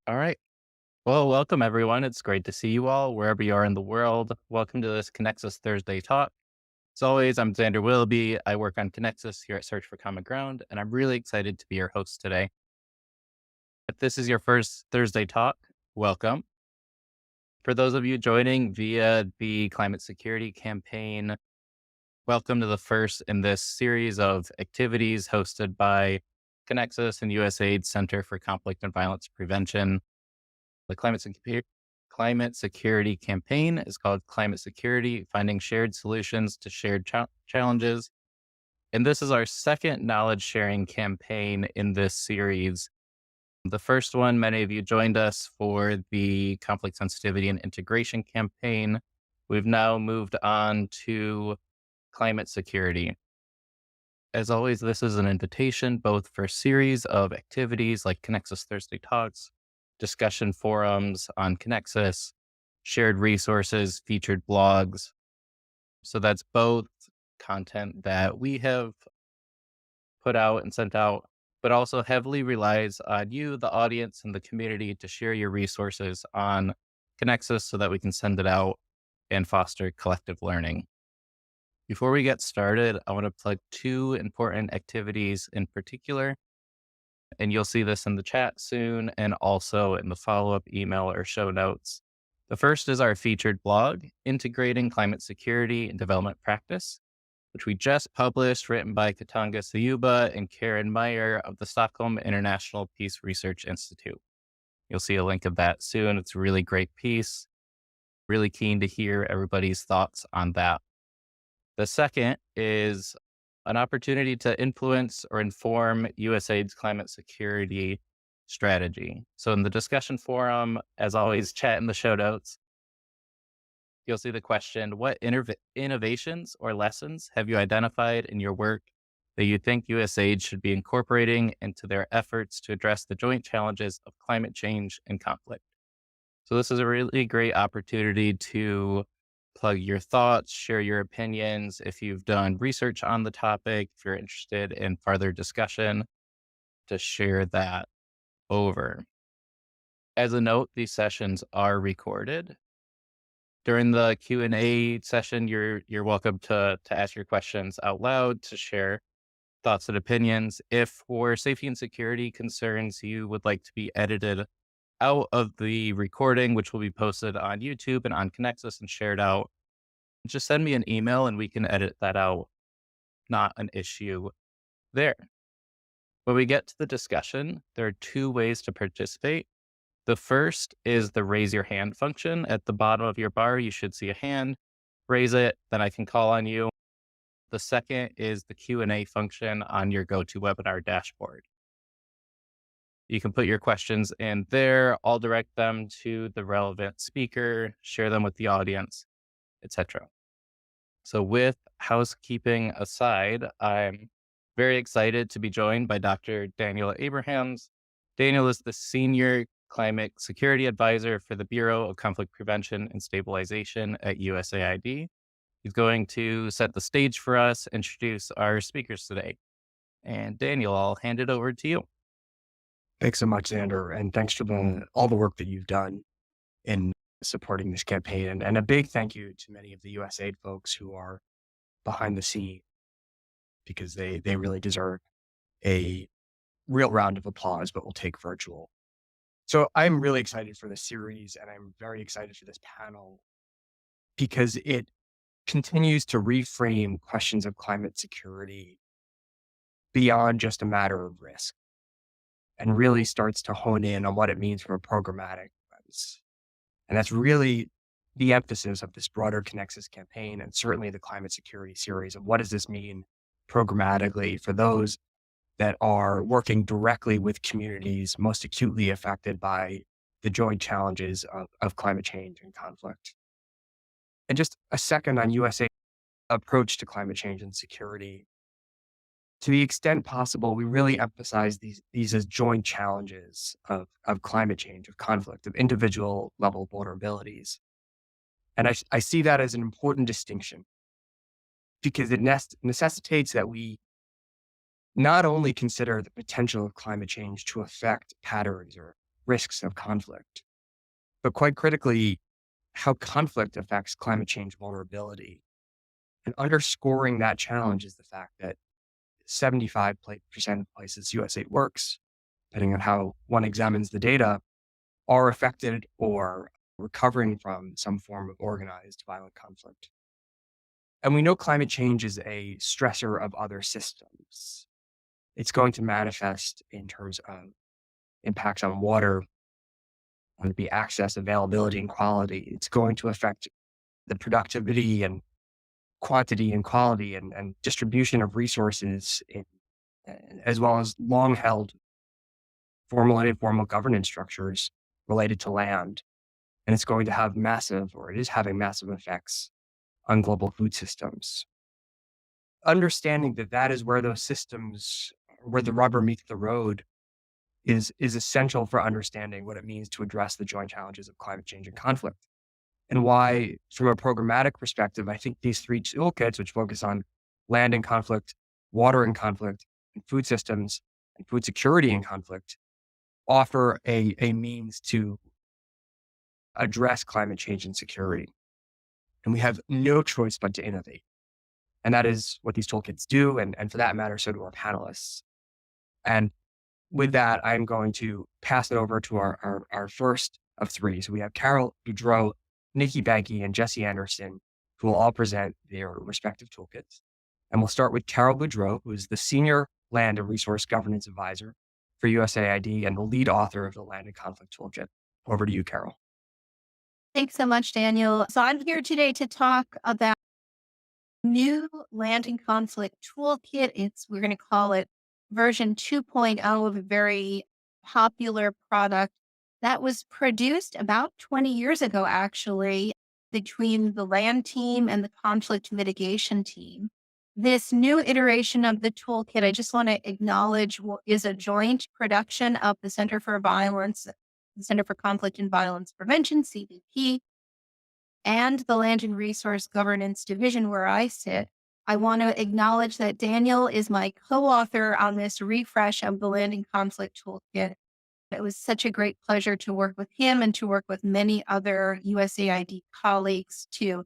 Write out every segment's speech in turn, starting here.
All right. Well, welcome everyone. It's great to see you all wherever you are in the world. Welcome to this ConnexUs Thursday talk. As always, I'm Zander Willoughby. I work on ConnexUs here at Search for Common Ground, and I'm really excited to be your host today. If this is your first Thursday talk, welcome. For those of you joining via the climate security campaign, welcome to the first in this series of activities hosted by ConnexUs and USAID Center for Conflict and Violence Prevention. The climate security campaign is called Climate Security, Finding Shared Solutions to Shared Challenges. And this is our second knowledge sharing campaign in this series. The first one, many of you joined us for the conflict sensitivity and integration campaign. We've now moved on to climate security. As always, this is an invitation both for a series of activities like ConnexUs Thursday Talks, discussion forums on ConnexUs, shared resources, featured blogs. So that's both content that we have put out and sent out, but also heavily relies on you, the audience, and the community to share your resources on ConnexUs so that we can send it out and foster collective learning. Before we get started, I want to plug two important activities in particular, and you'll see this in the chat soon and also in the follow-up email or show notes. The first is our featured blog, Integrating Climate Security and Development Practice, which we just published, written by Katanga Sayuba and Karen Meyer of the Stockholm International Peace Research Institute. You'll see a link of that soon. It's a really great piece. Really keen to hear everybody's thoughts on that. The second is an opportunity to influence or inform USAID's climate security strategy. So in the discussion forum, as always, chat in the show notes, you'll see the question, what innovations or lessons have you identified in your work that you think USAID should be incorporating into their efforts to address the joint challenges of climate change and conflict? So this is a really great opportunity to plug your thoughts, share your opinions. If you've done research on the topic, if you're interested in further discussion, to share that over. As a note, these sessions are recorded. During the Q&A session, you're welcome to ask your questions out loud, to share thoughts and opinions. If for safety and security concerns, you would like to be edited out of the recording, which will be posted on YouTube and on ConnexUs and shared out, just send me an email and we can edit that out. Not an issue there. When we get to the discussion, there are two ways to participate. The first is the raise your hand function. At the bottom of your bar, you should see a hand. Raise it, then I can call on you. The second is the Q&A function on your GoToWebinar dashboard. You can put your questions in there. I'll direct them to the relevant speaker, share them with the audience, etc. So with housekeeping aside, I'm very excited to be joined by Dr. Daniel Abrahams. Daniel is the Senior Climate Security Advisor for the Bureau of Conflict Prevention and Stabilization at USAID. He's going to set the stage for us, introduce our speakers today. And Daniel, I'll hand it over to you. Thanks so much, Zander, and thanks for all the work that you've done in supporting this campaign. And a big thank you to many of the USAID folks who are behind the scene, because they really deserve a real round of applause, but we'll take virtual. So I'm really excited for this series, and I'm very excited for this panel because it continues to reframe questions of climate security beyond just a matter of risk, and really starts to hone in on what it means from a programmatic lens. And that's really the emphasis of this broader ConnexUs campaign, and certainly the climate security series of what does this mean programmatically for those that are working directly with communities most acutely affected by the joint challenges of climate change and conflict. And just a second on USA approach to climate change and security. To the extent possible, we really emphasize these as joint challenges of climate change, of conflict, of individual level vulnerabilities. And I see that as an important distinction because it necessitates that we not only consider the potential of climate change to affect patterns or risks of conflict. But quite critically, how conflict affects climate change vulnerability. And underscoring that challenge is the fact that 75% of places USAID works, depending on how one examines the data, are affected or recovering from some form of organized violent conflict. And we know climate change is a stressor of other systems. It's going to manifest in terms of impacts on water, on the access, availability, and quality. It's going to affect the productivity and quantity and quality and distribution of resources, as well as long held formal and informal governance structures related to land. And it's going to have massive, or it is having massive effects on global food systems. Understanding that that is where those systems, where the rubber meets the road, is essential for understanding what it means to address the joint challenges of climate change and conflict. And why, from a programmatic perspective, I think these three toolkits, which focus on land and conflict, water and conflict, and food systems and food security and conflict, offer a means to address climate change and security. And we have no choice but to innovate. And that is what these toolkits do. And for that matter, so do our panelists. And with that, I'm going to pass it over to our first of three. So we have Karol, Boudreaux, Nikki, Behnke, and Jessie Anderson, who will all present their respective toolkits. And we'll start with Karol Boudreaux, who is the Senior Land and Resource Governance Advisor for USAID and the lead author of the Land and Conflict Toolkit. Over to you, Karol. Thanks so much, Daniel. So I'm here today to talk about new land and conflict toolkit. We're going to call it version 2.0 of a very popular product that was produced about 20 years ago, actually, between the land team and the conflict mitigation team. This new iteration of the toolkit, I just want to acknowledge, is a joint production of the Center for Conflict and Violence Prevention, CVP, and the Land and Resource Governance Division, where I sit. I want to acknowledge that Daniel is my co-author on this refresh of the Land and Conflict Toolkit. It was such a great pleasure to work with him and to work with many other USAID colleagues to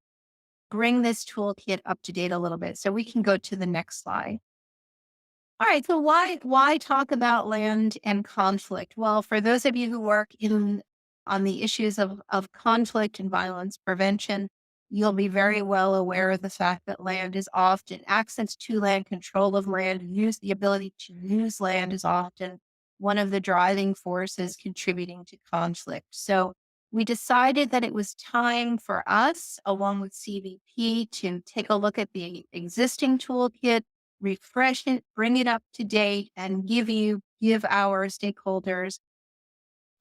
bring this toolkit up to date a little bit. So we can go to the next slide. All right, so why talk about land and conflict? Well, for those of you who work on the issues of conflict and violence prevention, you'll be very well aware of the fact that land is often access to land, control of land, the ability to use land is often one of the driving forces contributing to conflict. So we decided that it was time for us, along with CVP, to take a look at the existing toolkit, refresh it, bring it up to date, and give our stakeholders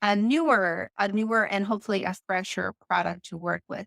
a newer and hopefully a fresher product to work with.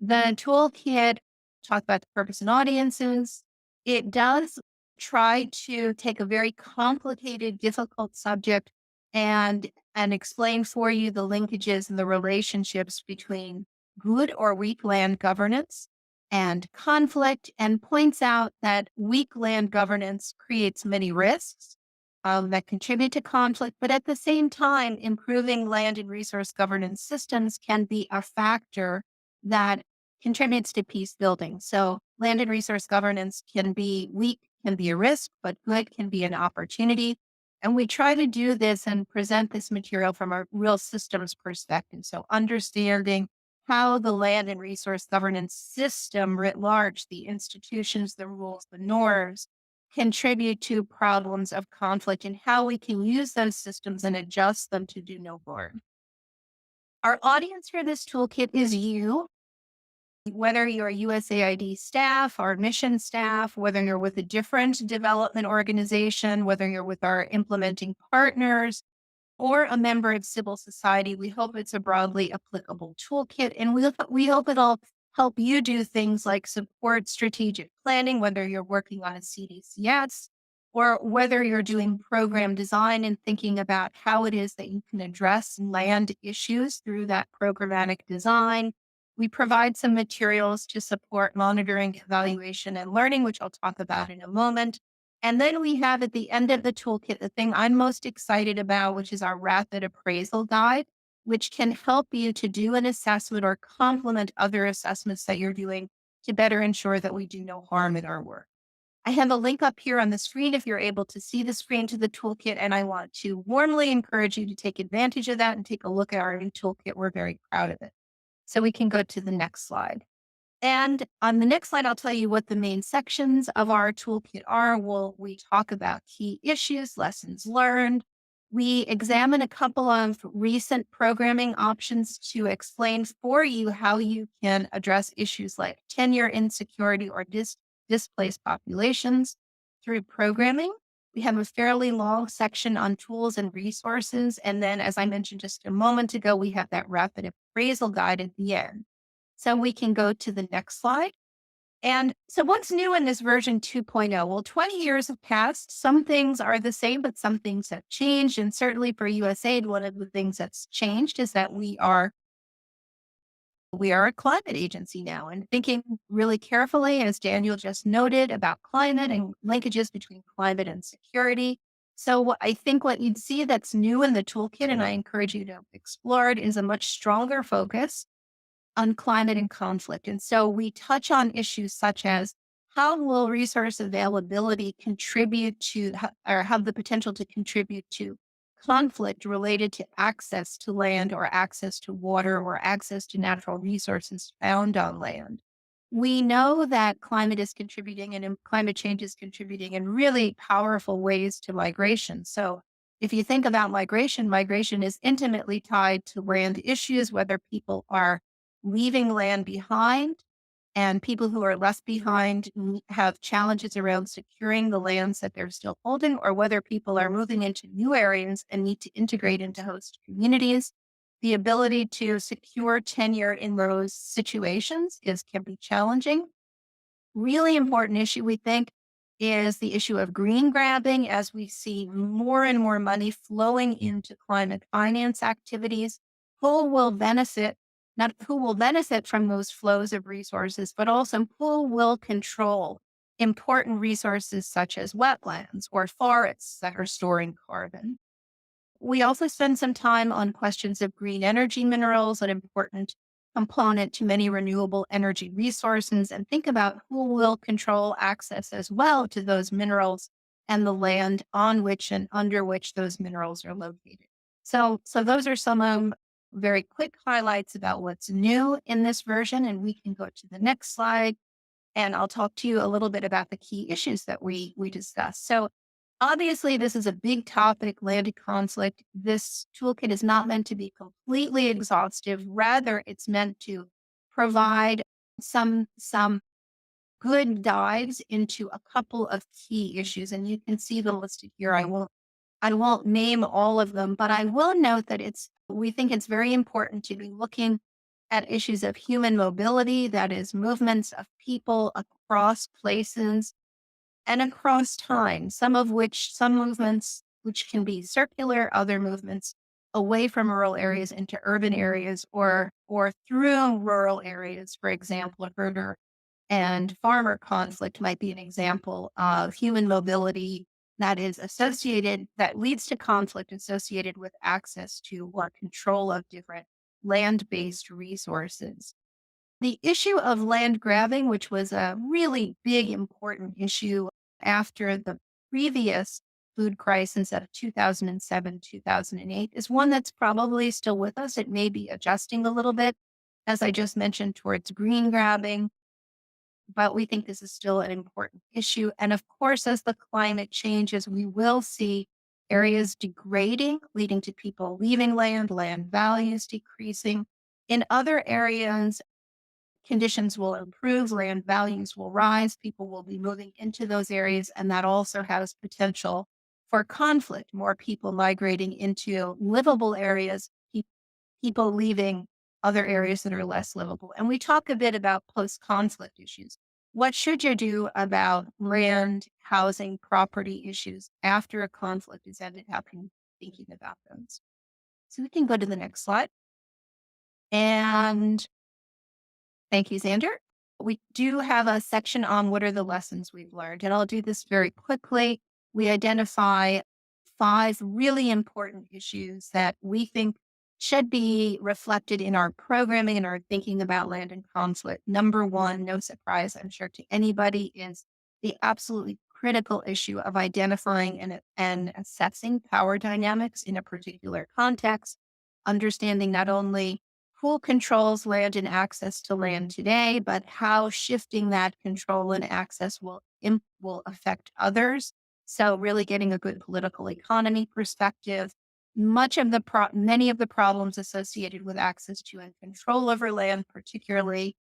The toolkit talks about the purpose and audiences. It does try to take a very complicated, difficult subject and explain for you the linkages and the relationships between good or weak land governance and conflict, and points out that weak land governance creates many risks that contribute to conflict, but at the same time, improving land and resource governance systems can be a factor that contributes to peace building. So land and resource governance can be weak, can be a risk, but good can be an opportunity. And we try to do this and present this material from a real systems perspective. So understanding how the land and resource governance system writ large, the institutions, the rules, the norms, contribute to problems of conflict and how we can use those systems and adjust them to do no harm. Our audience for this toolkit is you, whether you're USAID staff, our mission staff, whether you're with a different development organization, whether you're with our implementing partners, or a member of civil society. We hope it's a broadly applicable toolkit, and we hope it'll help you do things like support strategic planning, whether you're working on a CDCS or whether you're doing program design and thinking about how it is that you can address land issues through that programmatic design. We provide some materials to support monitoring, evaluation, and learning, which I'll talk about in a moment. And then we have at the end of the toolkit, the thing I'm most excited about, which is our rapid appraisal guide, which can help you to do an assessment or complement other assessments that you're doing to better ensure that we do no harm in our work. I have a link up here on the screen if you're able to see the screen to the toolkit, and I want to warmly encourage you to take advantage of that and take a look at our new toolkit. We're very proud of it. So we can go to the next slide. And on the next slide, I'll tell you what the main sections of our toolkit are. We talk about key issues, lessons learned. We examine a couple of recent programming options to explain for you how you can address issues like tenure insecurity or displaced populations through programming. We have a fairly long section on tools and resources. And then, as I mentioned just a moment ago, we have that rapid appraisal guide at the end. So we can go to the next slide. And so what's new in this version 2.0? Well, 20 years have passed. Some things are the same, but some things have changed. And certainly for USAID, one of the things that's changed is that we are a climate agency now, and thinking really carefully, as Daniel just noted, about climate and linkages between climate and security. So I think what you'd see that's new in the toolkit, and I encourage you to explore it, is a much stronger focus on climate and conflict. And so we touch on issues such as how will resource availability contribute to or have the potential to contribute to conflict related to access to land or access to water or access to natural resources found on land. We know that climate is contributing and climate change is contributing in really powerful ways to migration. So if you think about migration, migration is intimately tied to land issues, whether people are leaving land behind, and people who are left behind have challenges around securing the lands that they're still holding, or whether people are moving into new areas and need to integrate into host communities. The ability to secure tenure in those situations can be challenging. Really important issue, we think, is the issue of green grabbing as we see more and more money flowing into climate finance activities. Who will benefit, not who will benefit from those flows of resources, but also who will control important resources such as wetlands or forests that are storing carbon. We also spend some time on questions of green energy minerals, an important component to many renewable energy resources, and think about who will control access as well to those minerals and the land on which and under which those minerals are located. So those are some very quick highlights about what's new in this version, and we can go to the next slide. And I'll talk to you a little bit about the key issues that we discussed. So obviously, this is a big topic, land conflict. This toolkit is not meant to be completely exhaustive. Rather, it's meant to provide some good dives into a couple of key issues. And you can see them listed here. I won't name all of them, but I will note that we think it's very important to be looking at issues of human mobility, that is movements of people across places and across time, some movements which can be circular, other movements away from rural areas into urban areas or through rural areas. For example, a herder and farmer conflict might be an example of human mobility that leads to conflict associated with access to or control of different land-based resources. The issue of land grabbing, which was a really big, important issue after the previous food crisis of 2007, 2008, is one that's probably still with us. It may be adjusting a little bit, as I just mentioned, towards green grabbing, but we think this is still an important issue. And of course, as the climate changes, we will see areas degrading, leading to people leaving land values decreasing. In other areas, conditions will improve, land values will rise, people will be moving into those areas, and that also has potential for conflict, more people migrating into livable areas, people leaving other areas that are less livable. And we talk a bit about post-conflict issues. What should you do about land, housing, property issues after a conflict has ended? How can you be thinking about those? So we can go to the next slide. And thank you, Zander. we do have a section on what are the lessons we've learned, and I'll do this very quickly. We identify 5 really important issues that we think should be reflected in our programming and our thinking about land and conflict. Number 1, no surprise, I'm sure to anybody, is the absolutely critical issue of identifying and assessing power dynamics in a particular context, understanding not only who controls land and access to land today, but how shifting that control and access will affect others. So really getting a good political economy perspective. Many of the problems associated with access to and control over land, particularly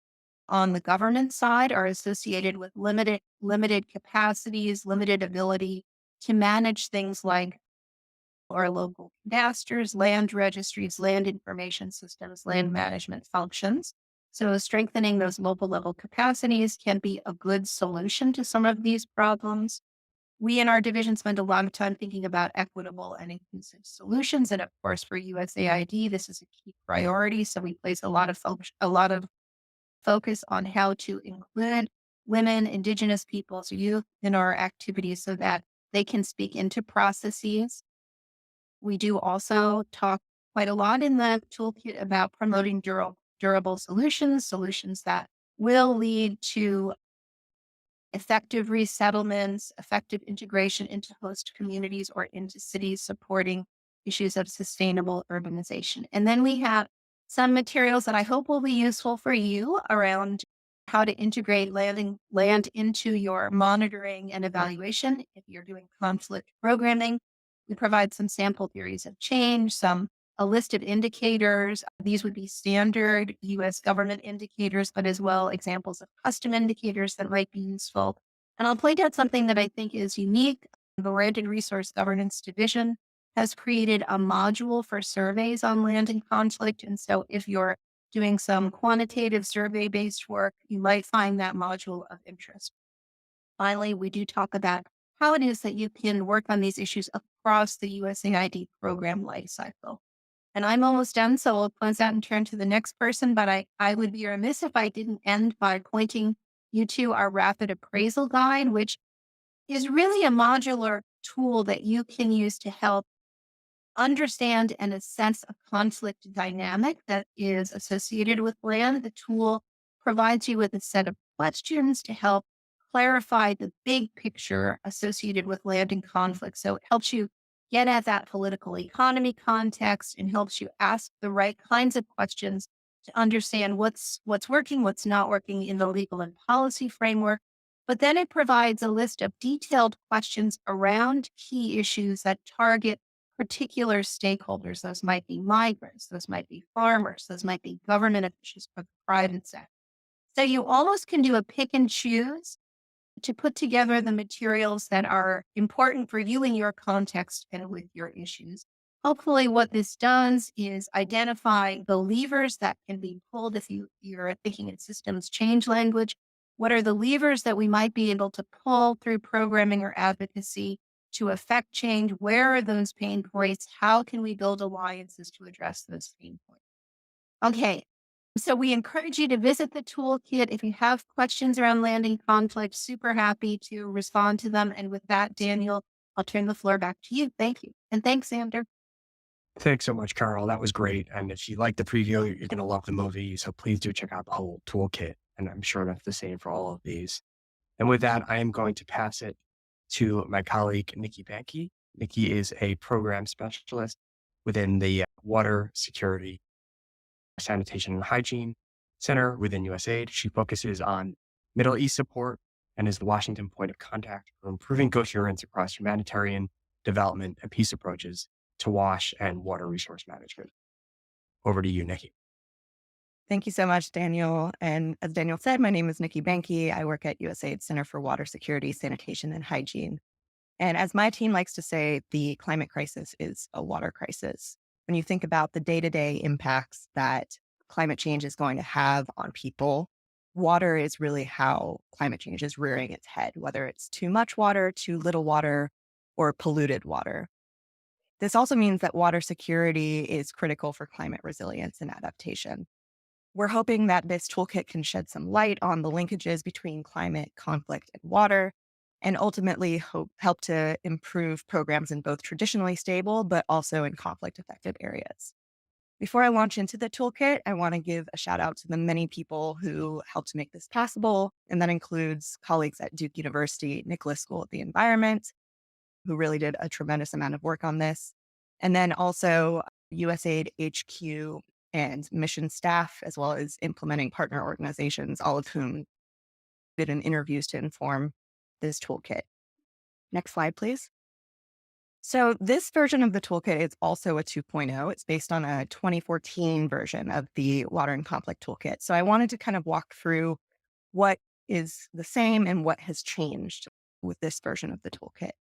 on the governance side, are associated with limited capacities, limited ability to manage things like our local cadasters, land registries, land information systems, land management functions. So strengthening those local level capacities can be a good solution to some of these problems. We in our division spend a lot of time thinking about equitable and inclusive solutions. And of course, for USAID, this is a key priority. So we place a lot of focus on how to include women, indigenous peoples, youth in our activities so that they can speak into processes. We do also talk quite a lot in the toolkit about promoting durable solutions that will lead to effective resettlements, effective integration into host communities or into cities, supporting issues of sustainable urbanization. And then we have some materials that I hope will be useful for you around how to integrate land into your monitoring and evaluation. If you're doing conflict programming, we provide some sample theories of change, a list of indicators. These would be standard US government indicators, but as well examples of custom indicators that might be useful. And I'll point out something that I think is unique. The Land and Resource Governance Division has created a module for surveys on land and conflict. And so if you're doing some quantitative survey-based work, you might find that module of interest. Finally, we do talk about how it is that you can work on these issues across the USAID program lifecycle. And I'm almost done, so I'll close out and turn to the next person. But I would be remiss if I didn't end by pointing you to our rapid appraisal guide, which is really a modular tool that you can use to help understand and assess a conflict dynamic that is associated with land. The tool provides you with a set of questions to help clarify the big picture associated with land and conflict. So it helps you get at that political economy context and helps you ask the right kinds of questions to understand what's working, what's not working in the legal and policy framework. But then it provides a list of detailed questions around key issues that target particular stakeholders. Those might be migrants, those might be farmers, those might be government officials or the private sector. So you almost can do a pick and choose to put together the materials that are important for you in your context and with your issues. Hopefully, what this does is identify the levers that can be pulled if you're thinking in systems change language. What are the levers that we might be able to pull through programming or advocacy to affect change? Where are those pain points? How can we build alliances to address those pain points? Okay, so we encourage you to visit the toolkit. If you have questions around landing conflict, super happy to respond to them. And with that, Daniel, I'll turn the floor back to you. Thank you. And thanks, Zander. Thanks so much, Karol. That was great. And if you like the preview, you're going to love the movie. So please do check out the whole toolkit. And I'm sure that's the same for all of these. And with that, I am going to pass it to my colleague, Nikki Behnke. Nikki is a program specialist within the Water Security, Sanitation, and Hygiene Center within USAID. She focuses on Middle East support and is the Washington point of contact for improving coherence across humanitarian, development, and peace approaches to WASH and water resource management. Over to you, Nikki. Thank you so much, Daniel. And as Daniel said, my name is Nikki Behnke. I work at USAID Center for Water Security, Sanitation, and Hygiene. And as my team likes to say, the climate crisis is a water crisis. When you think about the day-to-day impacts that climate change is going to have on people, water is really how climate change is rearing its head, whether it's too much water, too little water, or polluted water. This also means that water security is critical for climate resilience and adaptation. We're hoping that this toolkit can shed some light on the linkages between climate, conflict, and water, and ultimately help to improve programs in both traditionally stable but also in conflict affected areas. Before I launch into the toolkit, I want to give a shout out to the many people who helped make this possible. And that includes colleagues at Duke University, Nicholas School of the Environment, who really did a tremendous amount of work on this. And then also USAID HQ and mission staff, as well as implementing partner organizations, all of whom did in interviews to inform this toolkit. Next slide, please. So this version of the toolkit is also a 2.0. It's based on a 2014 version of the Water and Conflict Toolkit. So I wanted to kind of walk through what is the same and what has changed with this version of the toolkit.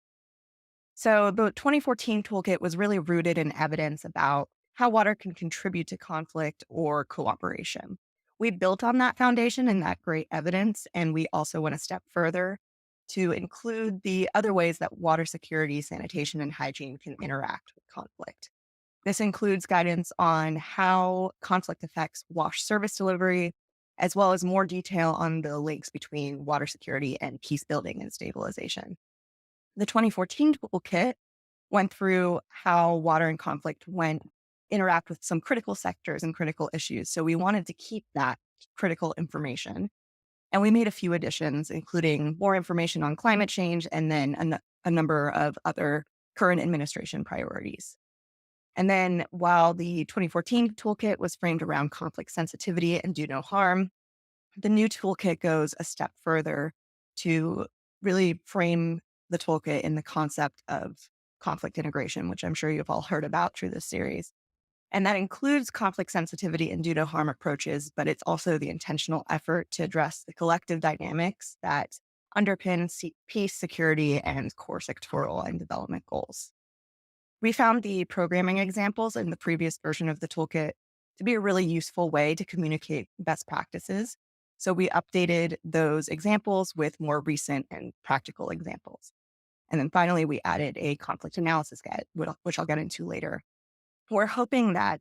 So the 2014 toolkit was really rooted in evidence about how water can contribute to conflict or cooperation. We built on that foundation and that great evidence, and we also went a step further to include the other ways that water security, sanitation, and hygiene can interact with conflict. This includes guidance on how conflict affects WASH service delivery, as well as more detail on the links between water security and peace building and stabilization. The 2014 toolkit went through how water and conflict interact with some critical sectors and critical issues. So we wanted to keep that critical information. And we made a few additions, including more information on climate change and then a number of other current administration priorities. And then while the 2014 toolkit was framed around conflict sensitivity and do no harm, the new toolkit goes a step further to really frame the toolkit in the concept of conflict integration, which I'm sure you've all heard about through this series. And that includes conflict sensitivity and do no harm approaches, but it's also the intentional effort to address the collective dynamics that underpin peace, security, and core sectoral and development goals. We found the programming examples in the previous version of the toolkit to be a really useful way to communicate best practices. So we updated those examples with more recent and practical examples. And then finally, we added a conflict analysis guide, which I'll get into later. We're hoping that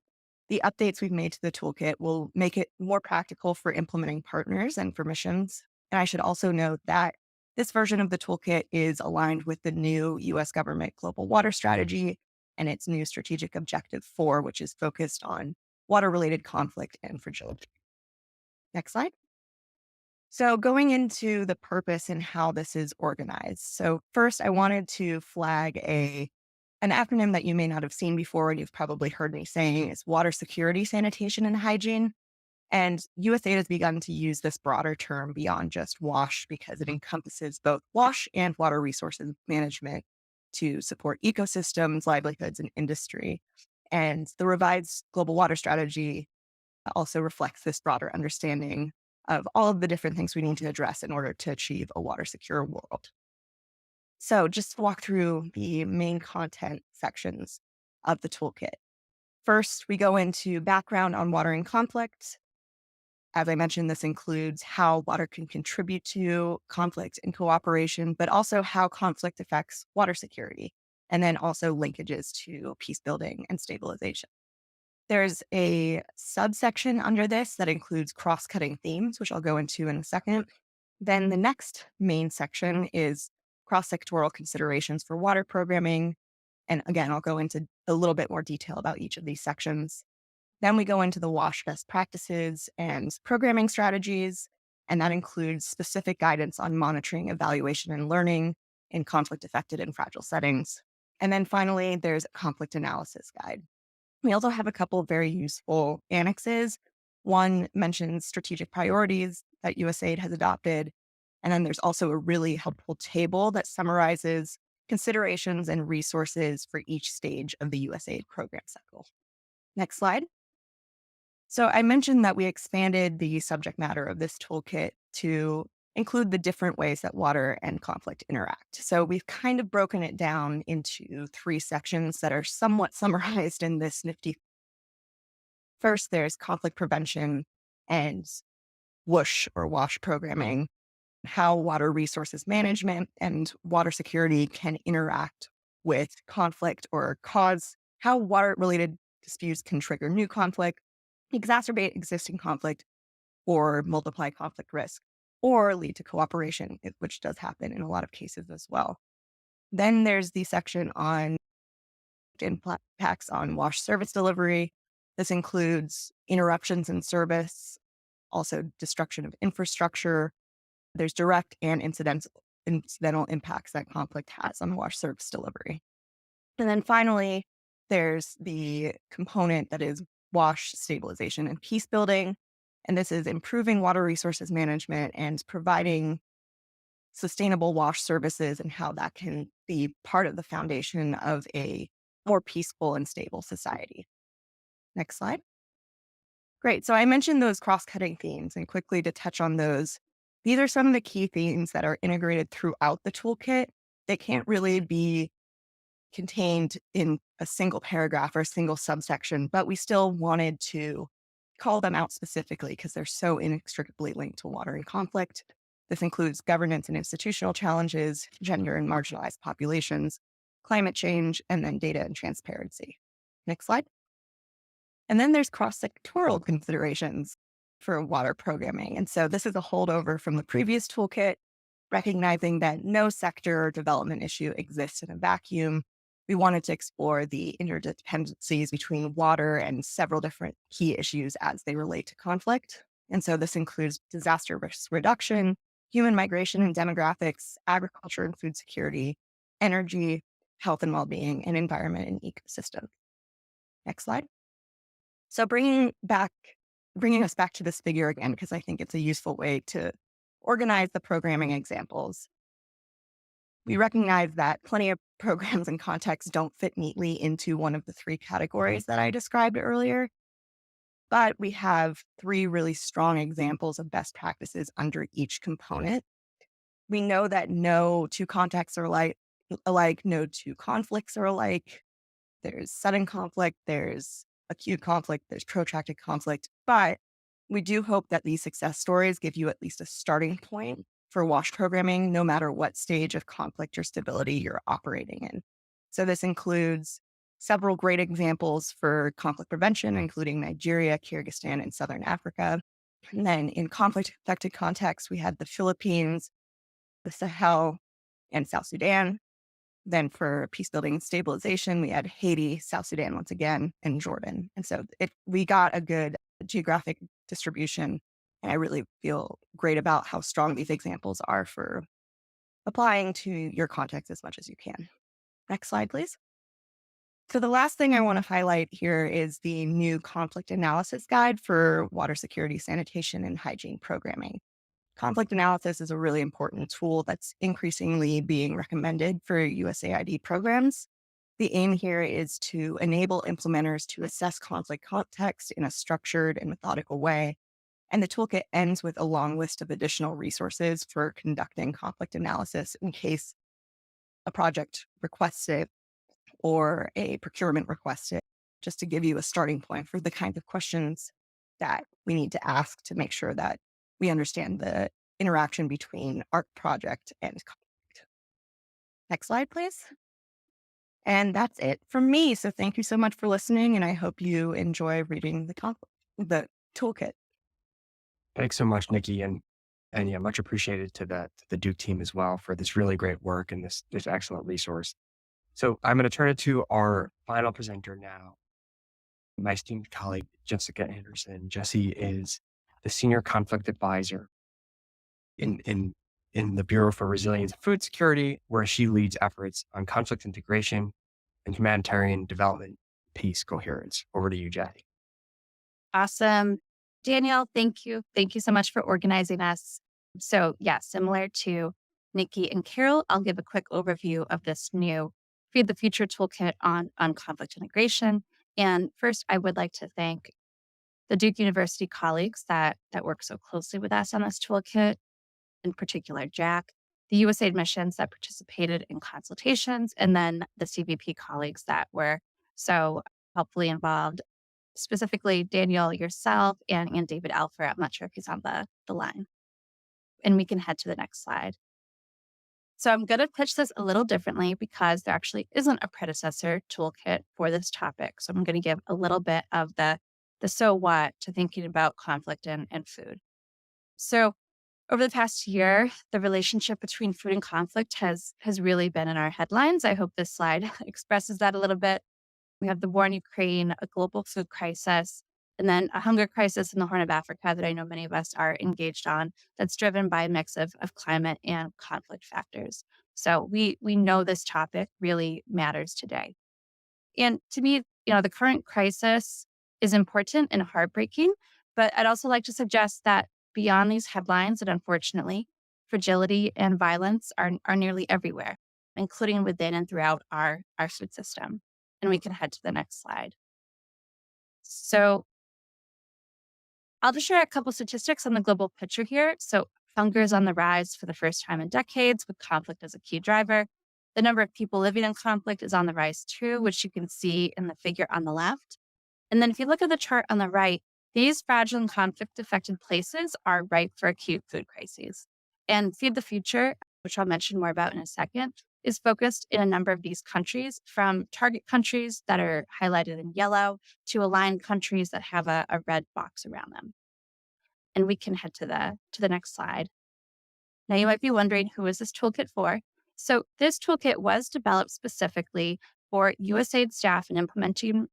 the updates we've made to the toolkit will make it more practical for implementing partners and for missions. And I should also note that this version of the toolkit is aligned with the new US government global water strategy and its new strategic objective 4, which is focused on water-related conflict and fragility. Next slide. So going into the purpose and how this is organized. So first, I wanted to flag an acronym that you may not have seen before and you've probably heard me saying is water security, sanitation, and hygiene. And USAID has begun to use this broader term beyond just WASH because it encompasses both WASH and water resources management to support ecosystems, livelihoods, and industry. And the revised global water strategy also reflects this broader understanding of all of the different things we need to address in order to achieve a water secure world. So just walk through the main content sections of the toolkit. First, we go into background on water and conflict. As I mentioned, this includes how water can contribute to conflict and cooperation, but also how conflict affects water security, and then also linkages to peace building and stabilization. There's a subsection under this that includes cross-cutting themes, which I'll go into in a second. Then the next main section is cross-sectoral considerations for water programming. And again, I'll go into a little bit more detail about each of these sections. Then we go into the WASH best practices and programming strategies. And that includes specific guidance on monitoring, evaluation, and learning in conflict-affected and fragile settings. And then finally, there's a conflict analysis guide. We also have a couple of very useful annexes. One mentions strategic priorities that USAID has adopted. And then there's also a really helpful table that summarizes considerations and resources for each stage of the USAID program cycle. Next slide. So I mentioned that we expanded the subject matter of this toolkit to include the different ways that water and conflict interact. So we've kind of broken it down into 3 sections that are somewhat summarized in this nifty. First, there's conflict prevention and WASH or WASH programming, how water resources management and water security can interact with conflict or how water related disputes can trigger new conflict, exacerbate existing conflict or multiply conflict risk, or lead to cooperation, which does happen in a lot of cases as well. Then there's the section on impacts on wash service delivery. This includes interruptions in service, also destruction of infrastructure. There's direct and incidental impacts that conflict has on wash service delivery. And then finally, there's the component that is wash stabilization and peace building. And this is improving water resources management and providing sustainable wash services and how that can be part of the foundation of a more peaceful and stable society. Next slide. Great. So I mentioned those cross-cutting themes, and quickly to touch on those, these are some of the key themes that are integrated throughout the toolkit. They can't really be contained in a single paragraph or a single subsection, but we still wanted to call them out specifically because they're so inextricably linked to water and conflict. This includes governance and institutional challenges, gender and marginalized populations, climate change, and then data and transparency. Next slide. And then there's cross-sectoral considerations for water programming. And so this is a holdover from the previous toolkit, recognizing that no sector or development issue exists in a vacuum. We wanted to explore the interdependencies between water and several different key issues as they relate to conflict. And so this includes disaster risk reduction, human migration and demographics, agriculture and food security, energy, health and well-being, and environment and ecosystem. Next slide. So bringing us back to this figure again, because I think it's a useful way to organize the programming examples. We recognize that plenty of programs and contexts don't fit neatly into one of the three categories that I described earlier, but we have three really strong examples of best practices under each component. We know that no two contexts are alike, no two conflicts are alike. There's sudden conflict, there's acute conflict, there's protracted conflict, but we do hope that these success stories give you at least a starting point for WASH programming, no matter what stage of conflict or stability you're operating in. So this includes several great examples for conflict prevention, including Nigeria, Kyrgyzstan, and Southern Africa. And then in conflict-affected contexts, we had the Philippines, the Sahel, and South Sudan. Then for peace building and stabilization, we had Haiti, South Sudan once again, and Jordan. And so we got a good geographic distribution. And I really feel great about how strong these examples are for applying to your context as much as you can. Next slide, please. So the last thing I want to highlight here is the new conflict analysis guide for water security, sanitation, and hygiene programming. Conflict analysis is a really important tool that's increasingly being recommended for USAID programs. The aim here is to enable implementers to assess conflict context in a structured and methodical way. And the toolkit ends with a long list of additional resources for conducting conflict analysis in case a project requests it or a procurement requests it, just to give you a starting point for the kinds of questions that we need to ask to make sure that we understand the interaction between our project and conflict. Next slide, please. And that's it from me. So thank you so much for listening, and I hope you enjoy reading the toolkit. Thanks so much, Nikki, and yeah, much appreciated to the Duke team as well for this really great work and this excellent resource. So I'm going to turn it to our final presenter now, my esteemed colleague, Jessica Anderson. Jessie is the Senior Conflict Advisor in the Bureau for Resilience and Food Security, where she leads efforts on conflict integration and humanitarian development, peace coherence. Over to you, Jessie. Awesome. Daniel, thank you. Thank you so much for organizing us. So yeah, similar to Nikki and Karol, I'll give a quick overview of this new Feed the Future toolkit on conflict integration. And first, I would like to thank the Duke University colleagues that work so closely with us on this toolkit, in particular Jack, the USAID missions that participated in consultations, and then the CVP colleagues that were so helpfully involved, specifically Daniel, yourself, and David Alfer. I'm not sure if he's on the line. And we can head to the next slide. So I'm going to pitch this a little differently because there actually isn't a predecessor toolkit for this topic. So I'm going to give a little bit of the the so what to thinking about conflict and food. So over the past year, the relationship between food and conflict has really been in our headlines. I hope this slide expresses that a little bit. We have the war in Ukraine, a global food crisis, and then a hunger crisis in the Horn of Africa that I know many of us are engaged on that's driven by a mix of climate and conflict factors. So we know this topic really matters today. And to me, the current crisis is important and heartbreaking, but I'd also like to suggest that beyond these headlines, that unfortunately, fragility and violence are nearly everywhere, including within and throughout our food system. And we can head to the next slide. So I'll just share a couple statistics on the global picture here. So hunger is on the rise for the first time in decades, with conflict as a key driver. The number of people living in conflict is on the rise too, which you can see in the figure on the left. And then if you look at the chart on the right, these fragile and conflict affected places are ripe for acute food crises. And Feed the Future, which I'll mention more about in a second, is focused in a number of these countries, from target countries that are highlighted in yellow to aligned countries that have a red box around them. And we can head to the next slide. Now you might be wondering, who is this toolkit for? So this toolkit was developed specifically for USAID staff and implementing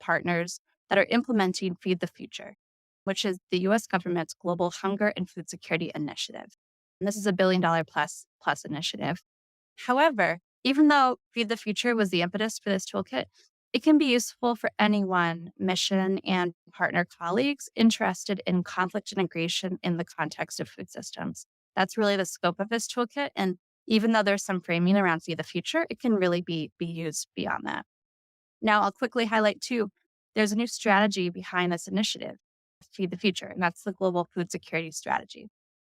partners that are implementing Feed the Future, which is the US government's global hunger and food security initiative. And this is a $1 billion plus initiative. However, even though Feed the Future was the impetus for this toolkit, it can be useful for anyone, mission and partner colleagues interested in conflict integration in the context of food systems. That's really the scope of this toolkit. And even though there's some framing around Feed the Future, it can really be used beyond that. Now, I'll quickly highlight too, there's a new strategy behind this initiative, Feed the Future, and that's the Global Food Security Strategy.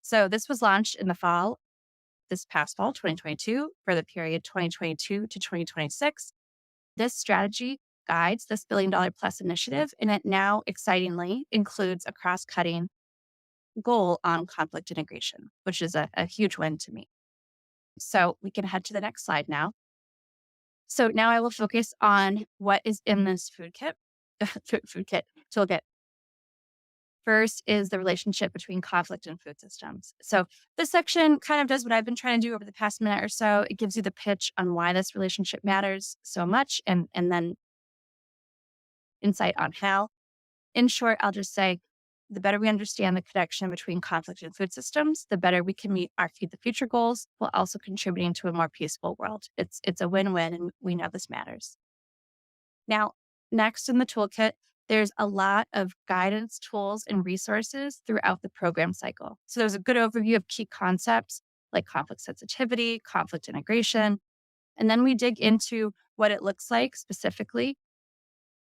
So this was launched in this past fall, 2022, for the period 2022 to 2026. This strategy guides this $1 billion plus initiative, and it now excitingly includes a cross-cutting goal on conflict integration, which is a huge win to me. So we can head to the next slide now. So now I will focus on what is in this toolkit. First is the relationship between conflict and food systems. So this section kind of does what I've been trying to do over the past minute or so. It gives you the pitch on why this relationship matters so much, and then insight on how. In short, I'll just say, the better we understand the connection between conflict and food systems, the better we can meet our Feed the Future goals, while also contributing to a more peaceful world. It's a win-win, and we know this matters. Now, next in the toolkit, there's a lot of guidance, tools, and resources throughout the program cycle. So there's a good overview of key concepts like conflict sensitivity, conflict integration, and then we dig into what it looks like specifically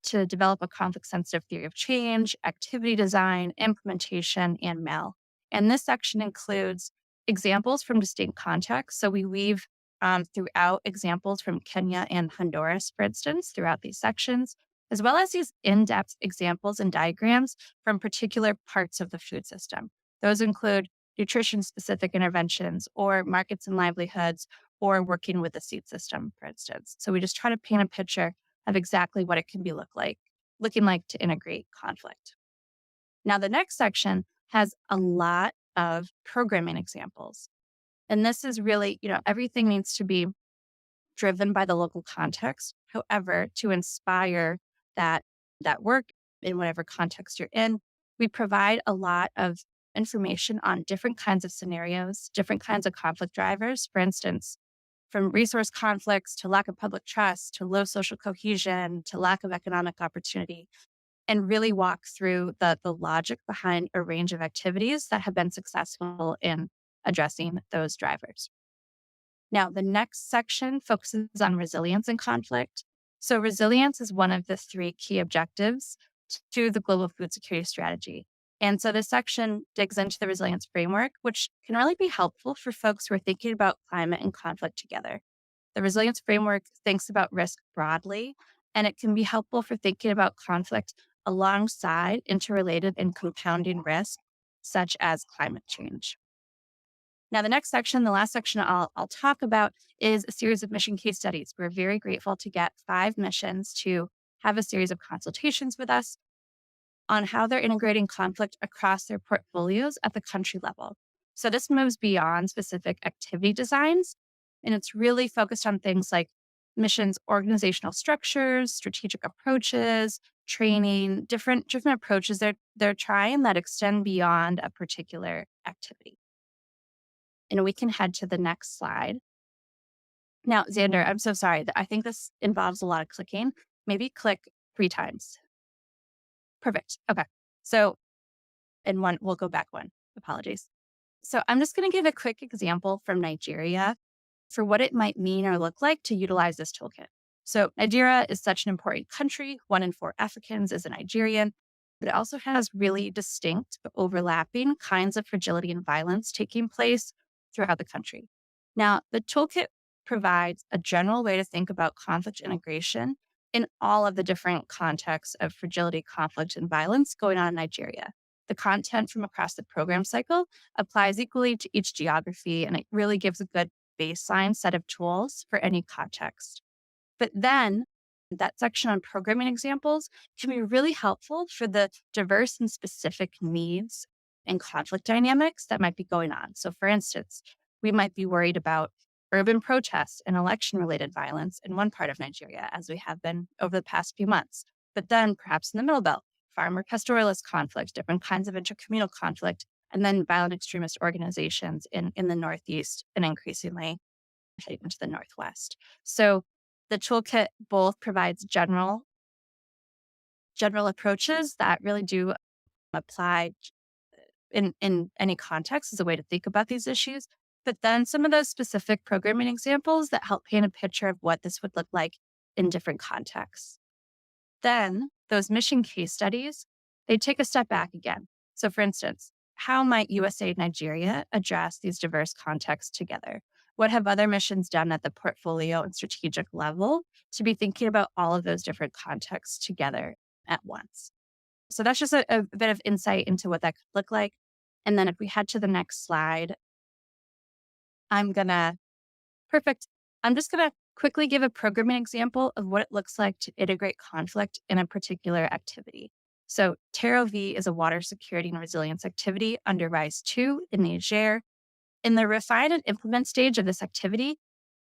to develop a conflict-sensitive theory of change, activity design, implementation, and MEL. And this section includes examples from distinct contexts. So we weave throughout examples from Kenya and Honduras, for instance, throughout these sections, as well as these in-depth examples and diagrams from particular parts of the food system. Those include nutrition-specific interventions or markets and livelihoods, or working with the seed system, for instance. So we just try to paint a picture of exactly what it can be looking like to integrate conflict. Now, the next section has a lot of programming examples. And this is really, everything needs to be driven by the local context. However, to inspire that work in whatever context you're in, we provide a lot of information on different kinds of scenarios, different kinds of conflict drivers. For instance, from resource conflicts to lack of public trust, to low social cohesion, to lack of economic opportunity, and really walk through the logic behind a range of activities that have been successful in addressing those drivers. Now, the next section focuses on resilience in conflict. So resilience is one of the 3 key objectives to the Global Food Security Strategy. And so this section digs into the resilience framework, which can really be helpful for folks who are thinking about climate and conflict together. The resilience framework thinks about risk broadly, and it can be helpful for thinking about conflict alongside interrelated and compounding risks, such as climate change. Now, the next section, the last section I'll talk about, is a series of mission case studies. We're very grateful to get 5 missions to have a series of consultations with us on how they're integrating conflict across their portfolios at the country level. So this moves beyond specific activity designs, and it's really focused on things like missions, organizational structures, strategic approaches, training, different approaches they're trying that extend beyond a particular activity. And we can head to the next slide. Now, Zander, I'm so sorry. I think this involves a lot of clicking. Maybe click 3 times. Perfect. Okay. So, and one, we'll go back one. Apologies. So I'm just going to give a quick example from Nigeria for what it might mean or look like to utilize this toolkit. So Nigeria is such an important country. 1 in 4 Africans is a Nigerian, but it also has really distinct but overlapping kinds of fragility and violence taking place throughout the country. Now, the toolkit provides a general way to think about conflict integration in all of the different contexts of fragility, conflict, and violence going on in Nigeria. The content from across the program cycle applies equally to each geography, and it really gives a good baseline set of tools for any context. But then that section on programming examples can be really helpful for the diverse and specific needs and conflict dynamics that might be going on. So for instance, we might be worried about urban protests and election-related violence in one part of Nigeria, as we have been over the past few months. But then perhaps in the Middle Belt, farmer-pastoralist conflict, different kinds of intercommunal conflict, and then violent extremist organizations in the Northeast and increasingly heading into the Northwest. So the toolkit both provides general approaches that really do apply in any context as a way to think about these issues, but then some of those specific programming examples that help paint a picture of what this would look like in different contexts. Then those mission case studies, they take a step back again. So for instance, how might USAID Nigeria address these diverse contexts together? What have other missions done at the portfolio and strategic level to be thinking about all of those different contexts together at once? So that's just a bit of insight into what that could look like. And then if we head to the next slide, I'm just going to quickly give a programming example of what it looks like to integrate conflict in a particular activity. So TerraV is a water security and resilience activity under RISE 2 in Niger. In the refine and implement stage of this activity,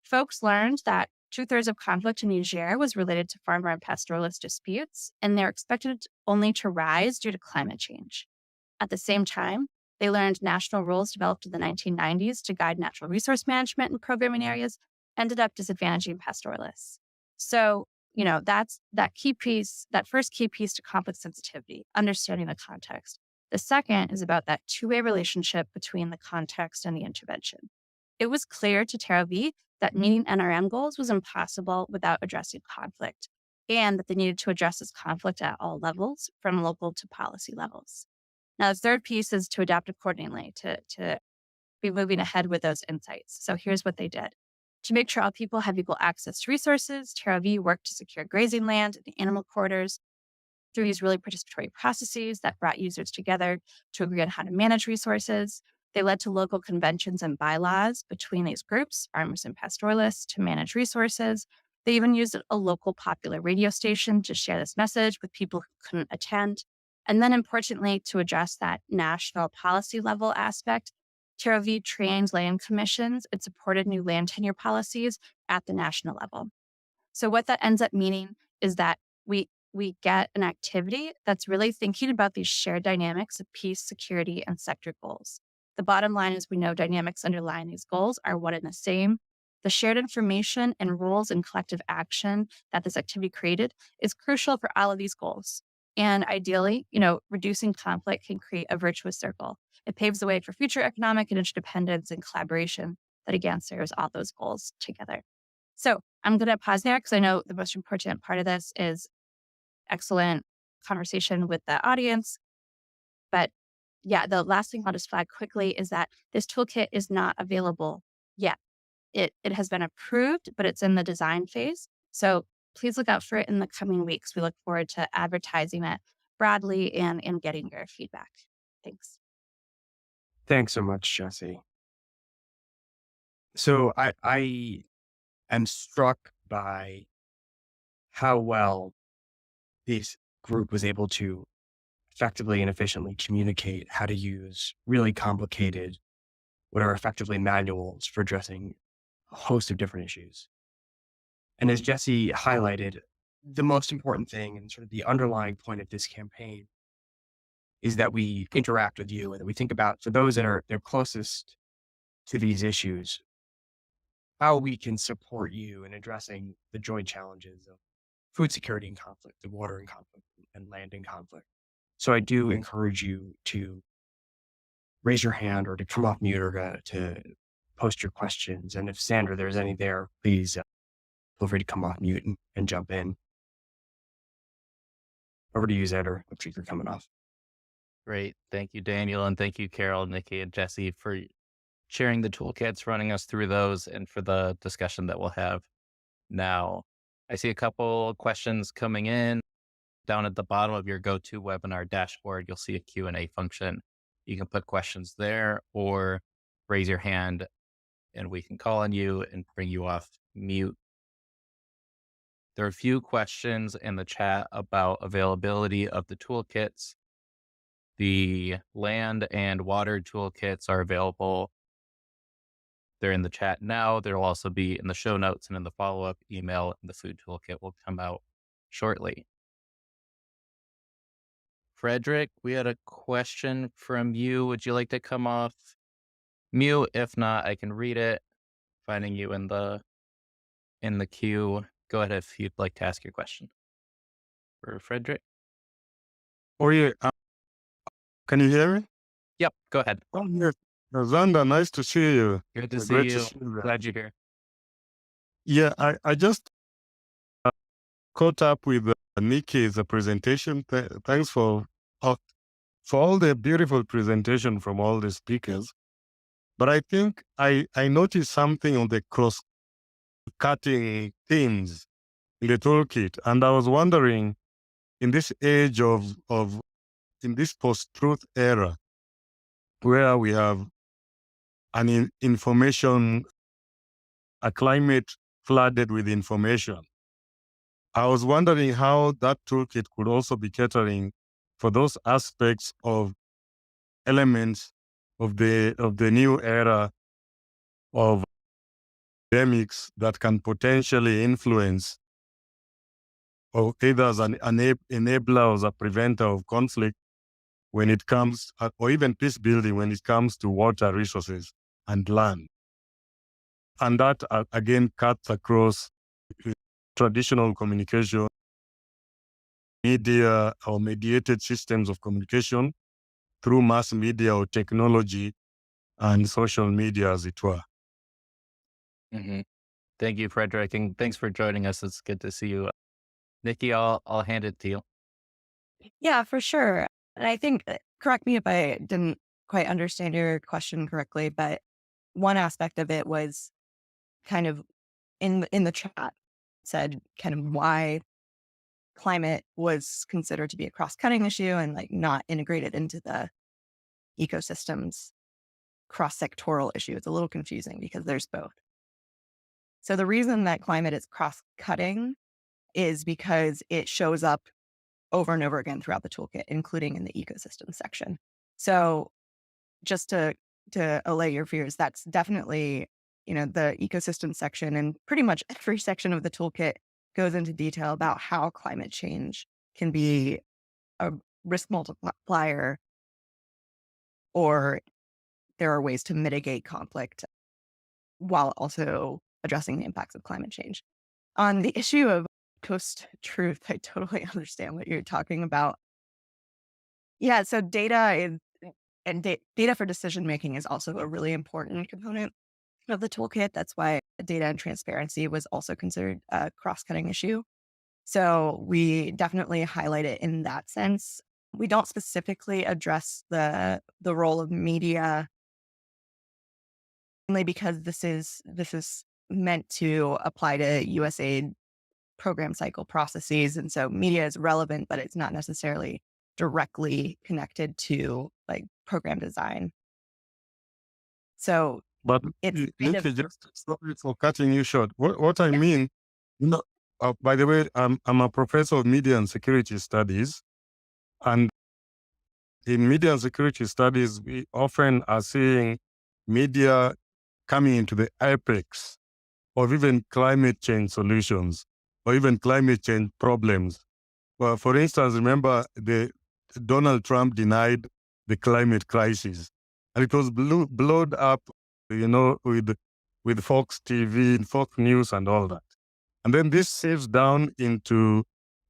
folks learned that 2/3 of conflict in Niger was related to farmer and pastoralist disputes, and they're expected only to rise due to climate change. At the same time, they learned national rules developed in the 1990s to guide natural resource management in programming areas ended up disadvantaging pastoralists. So, that's that key piece, that first key piece to conflict sensitivity, understanding the context. The second is about that 2-way relationship between the context and the intervention. It was clear to TerraV that meeting NRM goals was impossible without addressing conflict, and that they needed to address this conflict at all levels, from local to policy levels. Now, the third piece is to adapt accordingly, to be moving ahead with those insights. So here's what they did. To make sure all people have equal access to resources, TerraV worked to secure grazing land and animal corridors through these really participatory processes that brought users together to agree on how to manage resources. They led to local conventions and bylaws between these groups, farmers and pastoralists, to manage resources. They even used a local popular radio station to share this message with people who couldn't attend. And then importantly, to address that national policy level aspect, TerraV trained land commissions and supported new land tenure policies at the national level. So what that ends up meaning is that we get an activity that's really thinking about these shared dynamics of peace, security, and sector goals. The bottom line is we know dynamics underlying these goals are one and the same. The shared information and rules and collective action that this activity created is crucial for all of these goals. And ideally, reducing conflict can create a virtuous circle. It paves the way for future economic and interdependence and collaboration that again serves all those goals together. So I'm going to pause there because I know the most important part of this is excellent conversation with the audience. But yeah, the last thing I'll just flag quickly is that this toolkit is not available yet. It has been approved, but it's in the design phase. So please look out for it in the coming weeks. We look forward to advertising it broadly and getting your feedback. Thanks. Thanks so much, Jessie. So I am struck by how well this group was able to effectively and efficiently communicate how to use really complicated, what are effectively manuals for addressing a host of different issues. And as Jessie highlighted, the most important thing and sort of the underlying point of this campaign is that we interact with you and that we think about, for those that are they're closest to these issues, how we can support you in addressing the joint challenges of food security and conflict, of water and conflict, and land and conflict. So I do encourage you to raise your hand or to come off mute or to post your questions. And if Zander, there's any there, please feel free to come off mute and jump in. Over to you, Zander. Looks like you're coming off. Great. Thank you, Daniel. And thank you, Karol, Nikki, and Jessie for sharing the toolkits, running us through those, and for the discussion that we'll have now. I see a couple questions coming in. Down at the bottom of your GoToWebinar dashboard, you'll see a Q&A function. You can put questions there or raise your hand and we can call on you and bring you off mute. There are a few questions in the chat about availability of the toolkits. The land and water toolkits are available. They're in the chat now. They'll also be in the show notes and in the follow-up email, and the food toolkit will come out shortly. Frederick, we had a question from you. Would you like to come off mute? If not, I can read it. Finding you in the queue. Go ahead if you'd like to ask your question. For Frederick? Oh, yeah. Can you hear me? Yep, go ahead. Oh, yes. Zander, nice to see you. Good to see Great you. to see you. Glad you're here. Yeah, I just caught up with Nikki's presentation. Thanks for all the beautiful presentation from all the speakers. But I think I noticed something on the cross-cutting themes in the toolkit. And I was wondering, in this age in this post-truth era, where we have a climate flooded with information, I was wondering how that toolkit could also be catering for those aspects of elements of the new era of pandemics that can potentially influence or either as an enabler or as a preventer of conflict when it comes, or even peace building when it comes to water resources and land. And that again cuts across traditional communication, media or mediated systems of communication through mass media or technology and social media, as it were. Mm-hmm. Thank you, Frederick, and thanks for joining us. It's good to see you. Nikki, I'll hand it to you. Yeah, for sure. And I think, correct me if I didn't quite understand your question correctly, but one aspect of it was kind of in the chat said kind of why climate was considered to be a cross-cutting issue and like not integrated into the ecosystem's cross-sectoral issue. It's a little confusing because there's both. So the reason that climate is cross-cutting is because it shows up over and over again throughout the toolkit, including in the ecosystem section. So just to allay your fears, that's definitely, the ecosystem section, and pretty much every section of the toolkit goes into detail about how climate change can be a risk multiplier, or there are ways to mitigate conflict while also addressing the impacts of climate change. On the issue of post-truth, I totally understand what you're talking about. Yeah, so data for decision making is also a really important component of the toolkit. That's why data and transparency was also considered a cross-cutting issue. So we definitely highlight it in that sense. We don't specifically address the role of media, only because this is meant to apply to USAID program cycle processes. And so media is relevant, but it's not necessarily directly connected to like program design. So But it's Nikki, just sorry for cutting you short. What I mean, by the way, I'm a professor of media and security studies, and in media and security studies, we often are seeing media coming into the apex of even climate change solutions or even climate change problems. Well, for instance, remember Donald Trump denied the climate crisis, and it was blowed up, with Fox TV, Fox News, and all that. And then this seeps down into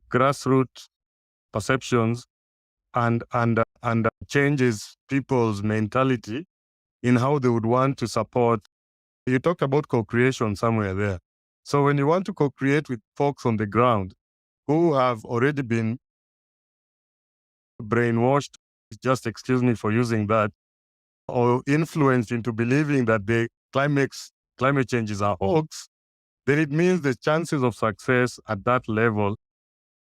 grassroots perceptions and changes people's mentality in how they would want to support. You talked about co-creation somewhere there. So when you want to co-create with folks on the ground who have already been brainwashed, just excuse me for using that, or influenced into believing that the climate change is a hoax, then it means the chances of success at that level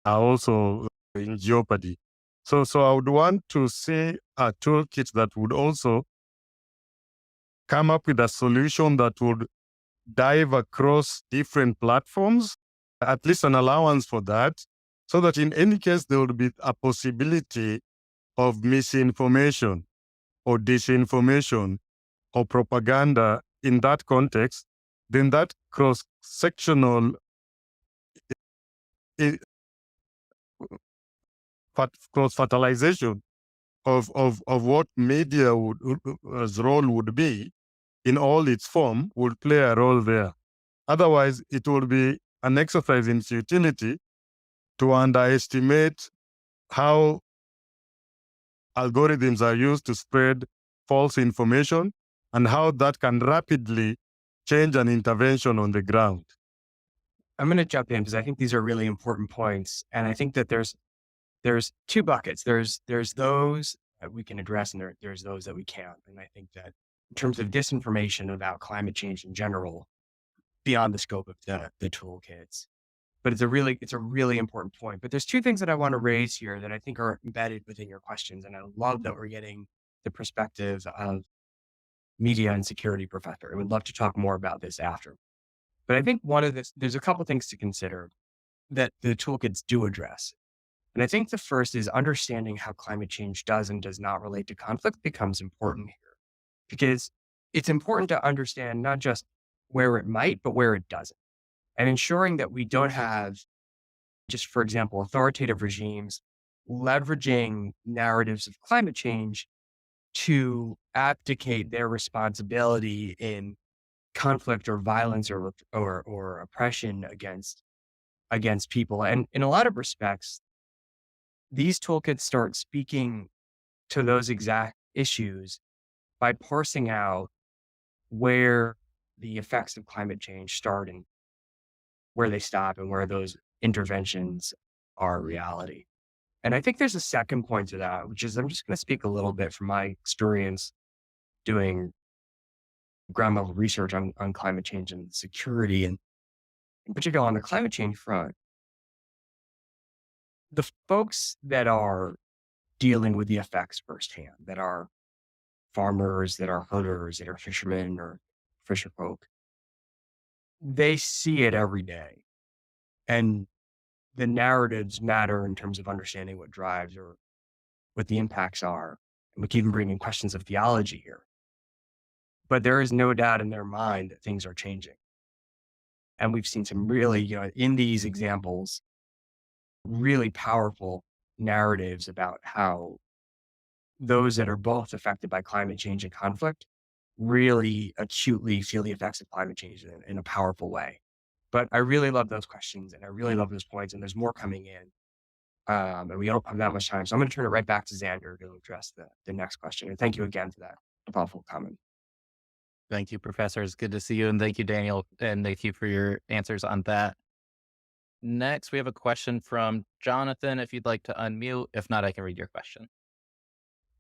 are also in jeopardy. So I would want to see a toolkit that would also come up with a solution that would dive across different platforms, at least an allowance for that, so that in any case, there would be a possibility of misinformation or disinformation or propaganda in that context. Then that cross-sectional cross-fertilization of what media role would be in all its form would play a role there. Otherwise, it would be an exercise in futility to underestimate how algorithms are used to spread false information and how that can rapidly change an intervention on the ground. I'm going to jump in because I think these are really important points. And I think that there's two buckets. There's those that we can address and there's those that we can't. And I think that in terms of disinformation about climate change in general, beyond the scope of the toolkits, but it's a really important point. But there's two things that I want to raise here that I think are embedded within your questions. And I love that we're getting the perspective of media and security professor. I would love to talk more about this after. But I think there's a couple things to consider that the toolkits do address. And I think the first is understanding how climate change does and does not relate to conflict becomes important here, because it's important to understand not just where it might, but where it doesn't. And ensuring that we don't have, just for example, authoritative regimes leveraging narratives of climate change to abdicate their responsibility in conflict or violence or oppression against people. And in a lot of respects, these toolkits start speaking to those exact issues by parsing out where the effects of climate change start and where they stop and where those interventions are reality. And I think there's a second point to that, which is I'm just going to speak a little bit from my experience doing ground level research on climate change and security, and in particular on the climate change front. The folks that are dealing with the effects firsthand, that are farmers, that are hunters, that are fishermen or fisher folk, they see it every day. And the narratives matter in terms of understanding what drives or what the impacts are. And we can even bring in questions of theology here. But there is no doubt in their mind that things are changing. And we've seen some really, in these examples, really powerful narratives about how those that are both affected by climate change and conflict really acutely feel the effects of climate change in a powerful way. But I really love those questions and I really love those points, and there's more coming in. And we don't have that much time. So I'm going to turn it right back to Zander to address the next question. And thank you again for that thoughtful comment. Thank you, Professor. It's good to see you. And thank you, Daniel. And thank you for your answers on that. Next, we have a question from Jonathan. If you'd like to unmute. If not, I can read your question.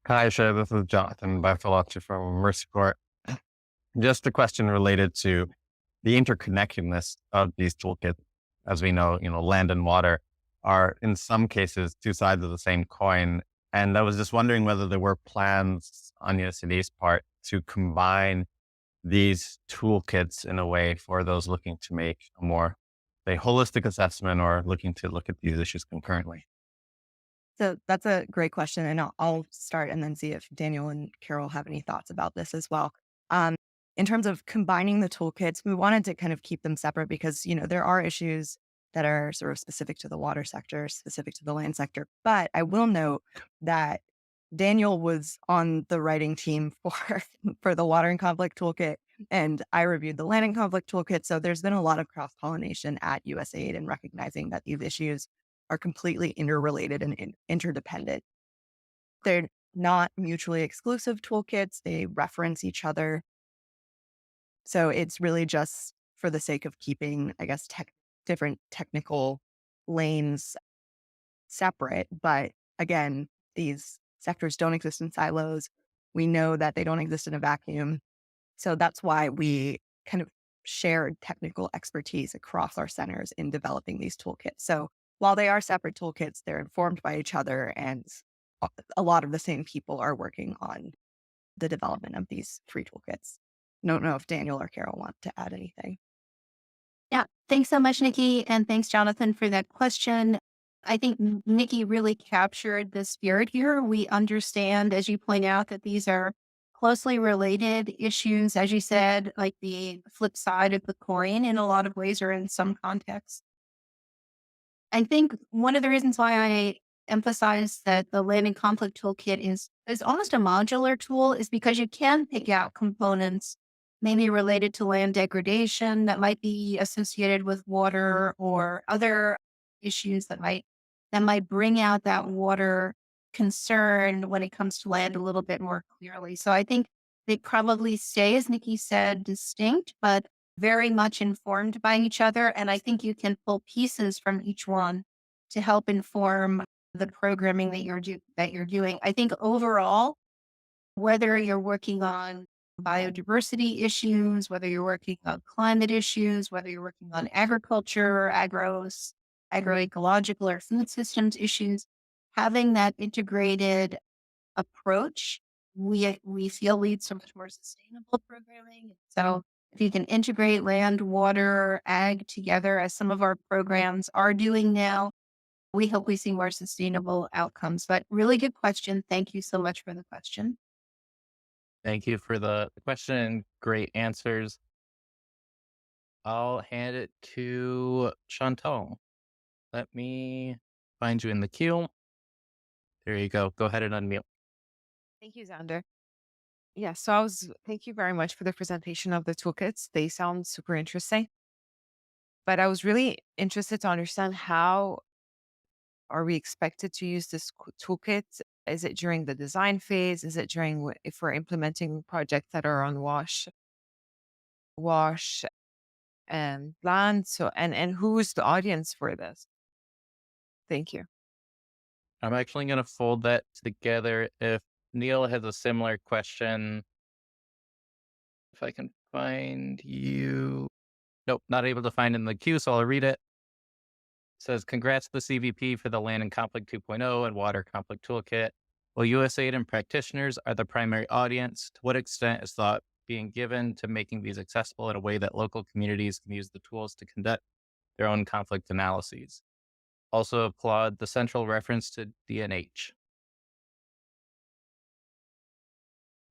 Hi, Shay. This is Jonathan Bartolacci from Mercyport. Just a question related to the interconnectedness of these toolkits. As we know, land and water are in some cases two sides of the same coin. And I was just wondering whether there were plans on USAID's part to combine these toolkits in a way for those looking to make a more, say, holistic assessment or looking to look at these issues concurrently. So that's a great question. And I'll start and then see if Daniel and Karol have any thoughts about this as well. Um, in terms of combining the toolkits, we wanted to kind of keep them separate because, there are issues that are sort of specific to the water sector, specific to the land sector. But I will note that Daniel was on the writing team for, for the water and conflict toolkit, and I reviewed the land and conflict toolkit. So there's been a lot of cross pollination at USAID and recognizing that these issues are completely interrelated and interdependent. They're not mutually exclusive toolkits, they reference each other. So it's really just for the sake of keeping, I guess, different technical lanes separate. But again, these sectors don't exist in silos. We know that they don't exist in a vacuum. So that's why we kind of shared technical expertise across our centers in developing these toolkits. So while they are separate toolkits, they're informed by each other, and a lot of the same people are working on the development of these free toolkits. Don't know if Daniel or Karol want to add anything. Yeah. Thanks so much, Nikki. And thanks, Jonathan, for that question. I think Nikki really captured the spirit here. We understand, as you point out, that these are closely related issues, as you said, like the flip side of the coin in a lot of ways or in some contexts. I think one of the reasons why I emphasize that the land and conflict toolkit is almost a modular tool is because you can pick out components maybe related to land degradation that might be associated with water or other issues that might bring out that water concern when it comes to land a little bit more clearly. So I think they probably stay, as Nikki said, distinct, but very much informed by each other. And I think you can pull pieces from each one to help inform the programming that you're doing. I think overall, whether you're working on biodiversity issues, whether you're working on climate issues, whether you're working on agriculture, agroecological or food systems issues, having that integrated approach, we feel leads to much more sustainable programming. So if you can integrate land, water, ag together, as some of our programs are doing now, we hope we see more sustainable outcomes. But really good question. Thank you so much for the question. Thank you for the question. Great answers. I'll hand it to Chantal. Let me find you in the queue. There you go. Go ahead and unmute. Thank you, Zander. Yeah, thank you very much for the presentation of the toolkits. They sound super interesting. But I was really interested to understand, how are we expected to use this toolkit? Is it during the design phase? Is it during if we're implementing projects that are on wash and land? So, and who's the audience for this? Thank you. I'm actually going to fold that together. If Neil has a similar question, if I can find you. Nope, not able to find in the queue, so I'll read it. It says, congrats to the CVP for the Land and Conflict 2.0 and Water Conflict Toolkit. While USAID and practitioners are the primary audience, to what extent is thought being given to making these accessible in a way that local communities can use the tools to conduct their own conflict analyses? Also applaud the central reference to DNH.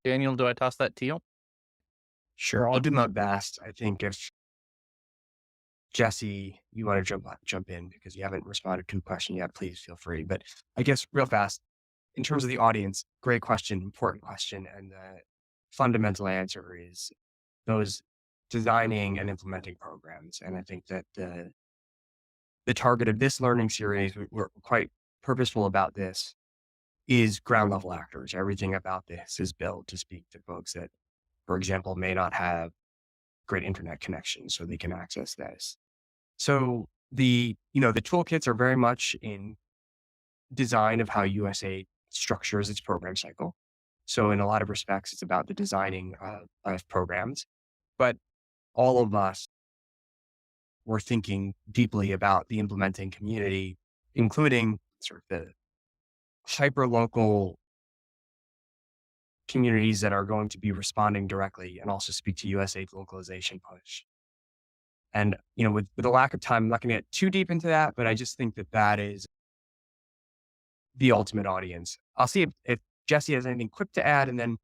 Daniel, do I toss that to you? Sure, I'll do my best. I think if Jessie, you want to jump in because you haven't responded to a question yet, please feel free. But I guess real fast, in terms of the audience, great question, important question. And the fundamental answer is those designing and implementing programs. And I think that the target of this learning series, we're quite purposeful about this, is ground level actors. Everything about this is built to speak to folks that, for example, may not have great internet connections so they can access this. So the toolkits are very much in design of how USAID structures its program cycle. So in a lot of respects, it's about the designing of programs, but all of us were thinking deeply about the implementing community, including sort of the hyper-local communities that are going to be responding directly and also speak to USAID's localization push. And, with a lack of time, I'm not going to get too deep into that, but I just think that is the ultimate audience. I'll see if Jessie has anything quick to add, and then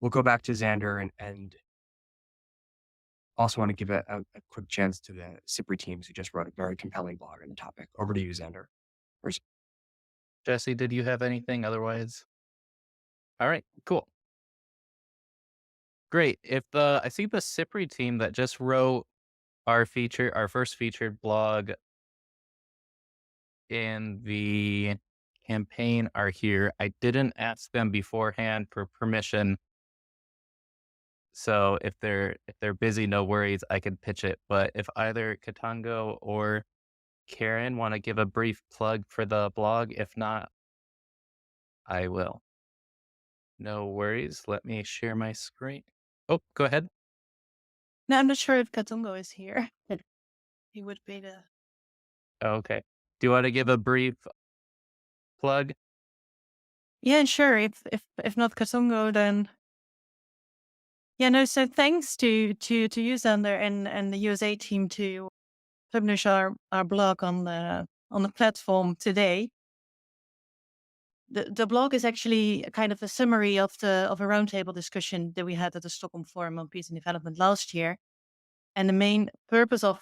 we'll go back to Zander and also want to give a quick chance to the SIPRI teams who just wrote a very compelling blog on the topic. Over to you, Zander. Jessie, did you have anything otherwise? All right, cool. Great. I see the SIPRI team that just wrote our first featured blog in the campaign are here. I didn't ask them beforehand for permission. So if they're busy, no worries, I can pitch it. But if either Katango or Karen want to give a brief plug for the blog, if not, I will. No worries. Let me share my screen. Oh, go ahead. No, I'm not sure if Katungo is here. He would be the. Okay. Do you want to give a brief plug? Yeah, sure. If not Katungo, then yeah. No. So thanks to you, Zander, and the USA team to publish our blog on the platform today. The blog is actually a kind of a summary of a roundtable discussion that we had at the Stockholm Forum on Peace and Development last year. And the main purpose of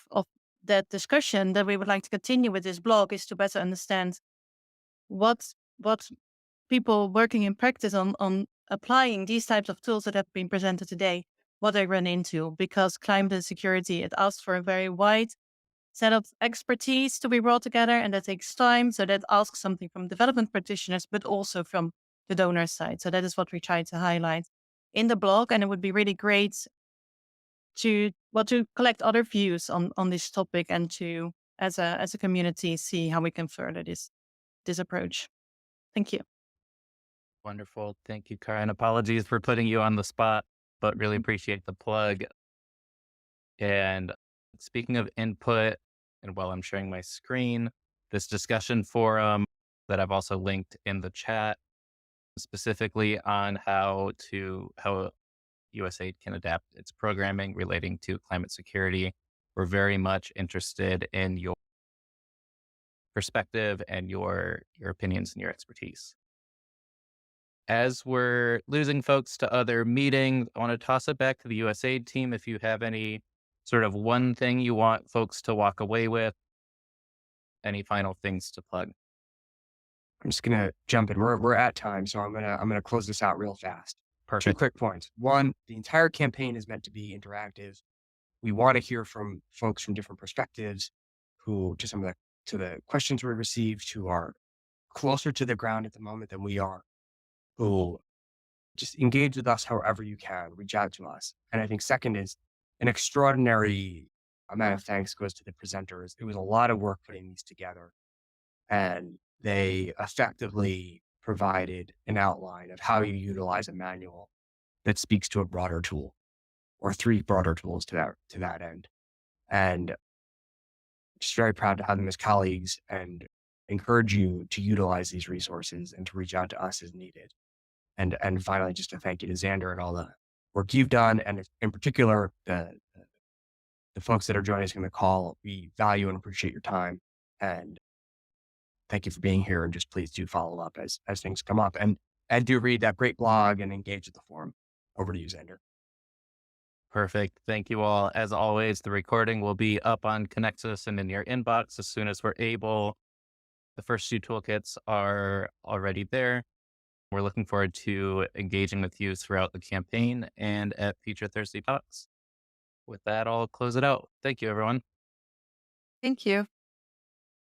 that discussion that we would like to continue with this blog is to better understand what people working in practice on applying these types of tools that have been presented today, what they run into, because climate and security, it asks for a very wide set of expertise to be brought together, and that takes time. So that asks something from development practitioners, but also from the donor side. So that is what we try to highlight in the blog, and it would be really great to collect other views on this topic and to, as a community, see how we can further this approach. Thank you. Wonderful. Thank you, Karen. Apologies for putting you on the spot, but really appreciate the plug. And speaking of input, and while I'm sharing my screen, this discussion forum that I've also linked in the chat, specifically on how USAID can adapt its programming relating to climate security. We're very much interested in your perspective and your opinions and your expertise. As we're losing folks to other meetings, I want to toss it back to the USAID team. If you have any sort of one thing you want folks to walk away with, any final things to plug? I'm just gonna jump in. We're at time, so I'm gonna close this out real fast. Two quick points. One, the entire campaign is meant to be interactive. We want to hear from folks from different perspectives, who to the questions we received, who are closer to the ground at the moment than we are, who just engage with us however you can, reach out to us. And I think second is an extraordinary amount of thanks goes to the presenters. It was a lot of work putting these together, and they effectively provided an outline of how you utilize a manual that speaks to a broader tool, or three broader tools to that end. And just very proud to have them as colleagues and encourage you to utilize these resources and to reach out to us as needed. And finally, just a thank you to Zander and all the work you've done, and in particular, the folks that are joining us in the call. We value and appreciate your time, and thank you for being here. And just please do follow up as things come up, and do read that great blog and engage with the forum. Over to you, Zander. Perfect. Thank you all. As always, the recording will be up on ConnexUs and in your inbox as soon as we're able. The first two toolkits are already there. We're looking forward to engaging with you throughout the campaign and at future Thursday Talks. With that, I'll close it out. Thank you, everyone. Thank you.